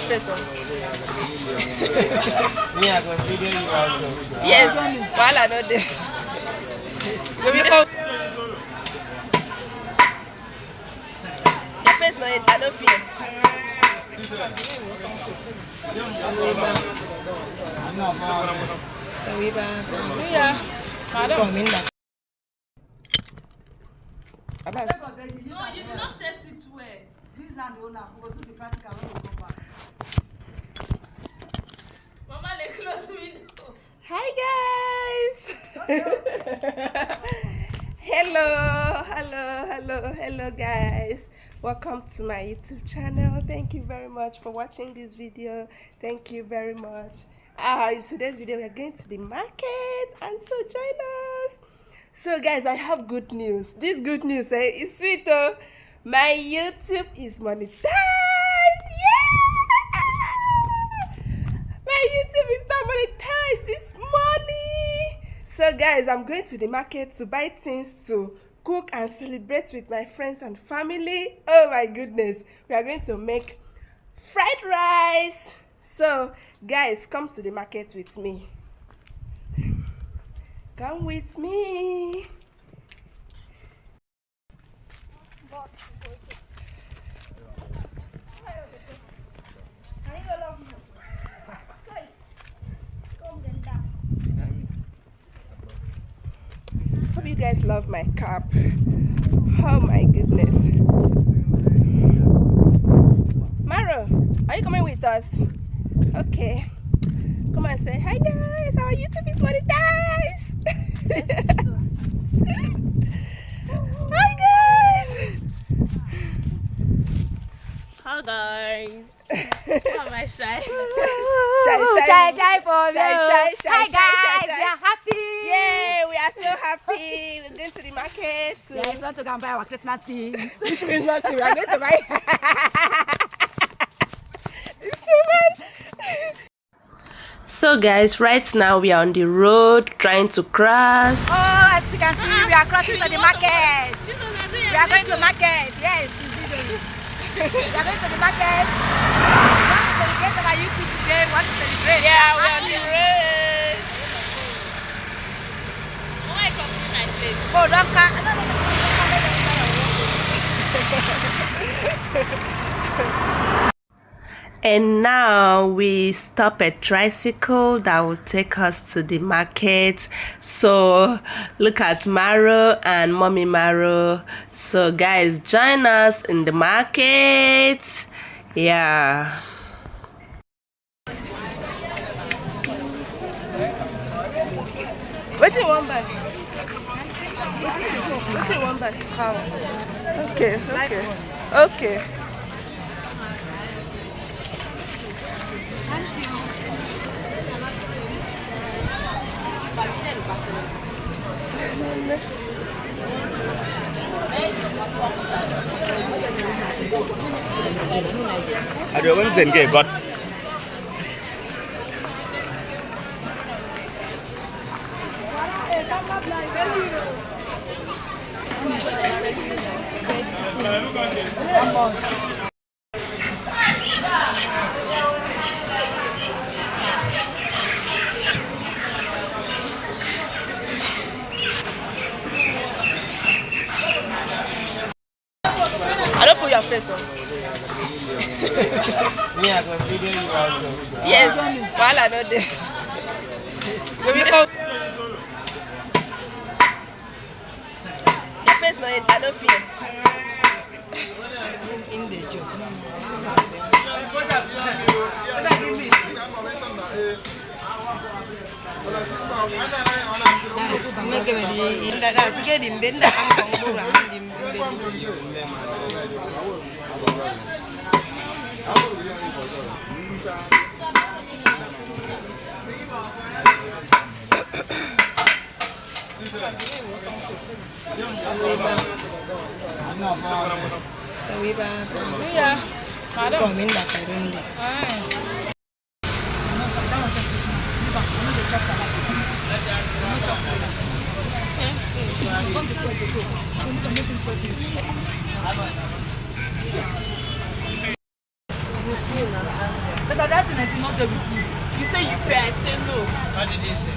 face on. Me, I go video you also. Yes, while I know there. Your face no, I don't feel. Yeah. No, you did not set it well. This and the owner will do the practical when we come back. Mama, they close window. Hi guys. hello guys, welcome to my YouTube channel. Thank you very much for watching this video. Thank you very much. In today's video we are going to the market, and so join us. So guys, I have good news. This good news is sweet. My YouTube is monetized. My YouTube is not monetized this morning. So guys, I'm going to the market to buy things to cook and celebrate with my friends and family. Oh my goodness, we are going to make fried rice. So guys, come to the market with me. Come with me. Hope you guys love my cap. Oh my goodness. Maro, are you coming with us? Okay. Come and say hi guys, our YouTube is monetized. Hi guys. Hi guys. How am I shy? Shy for you. Hi guys, we are happy. Yeah, we are so happy. We're going to the market. Yes, we want to go and buy our Christmas things. Which Christmas thing? We are going to buy. It's too bad. So guys, right now we are on the road trying to cross. Oh, as you can see, we are crossing to the market. We are going to market. Yes, we are going to the market. We want to celebrate our YouTube today. We want to celebrate. Yeah, we are on the road. Why come to my place? Oh, don't come. And now we stop at tricycle that will take us to the market. So look at Maro and Mommy Maro. So guys, join us in the market. Yeah. What's it one bag? What's it one bag? How? Okay. Ada orang sen ke got. I don't put your face on. Me, I go video you also. Yes, while I know there. Your face no, I don't feel. In the job. Yeah. But that's not there with you. You say you pay, I say no. What did you say?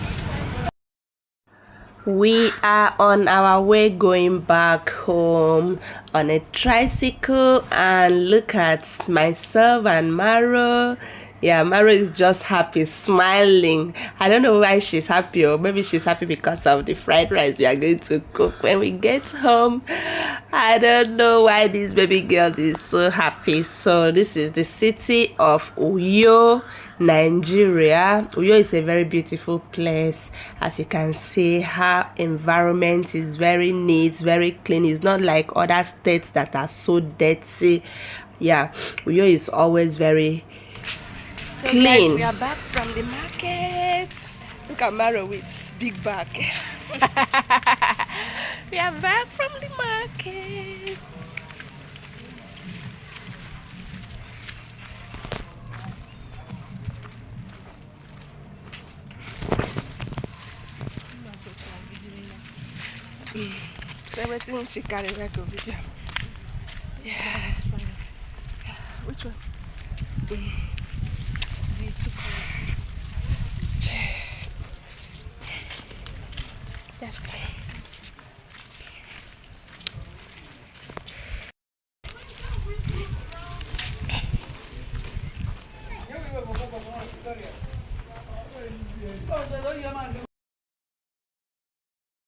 We are on our way going back home on a tricycle, and look at myself and Maro. Yeah, Maro is just happy, smiling. I don't know why she's happy, or maybe she's happy because of the fried rice we are going to cook when we get home. I don't know why this baby girl is so happy. So this is the city of Uyo, Nigeria. Uyo is a very beautiful place. As you can see, her environment is very neat, very clean. It's not like other states that are so dirty. Yeah, Uyo is always very clean. Guys, we are back from the market. Look at Maro with big bag. We are back from the market. So everything she carry back over video. Yeah. Which one? Left.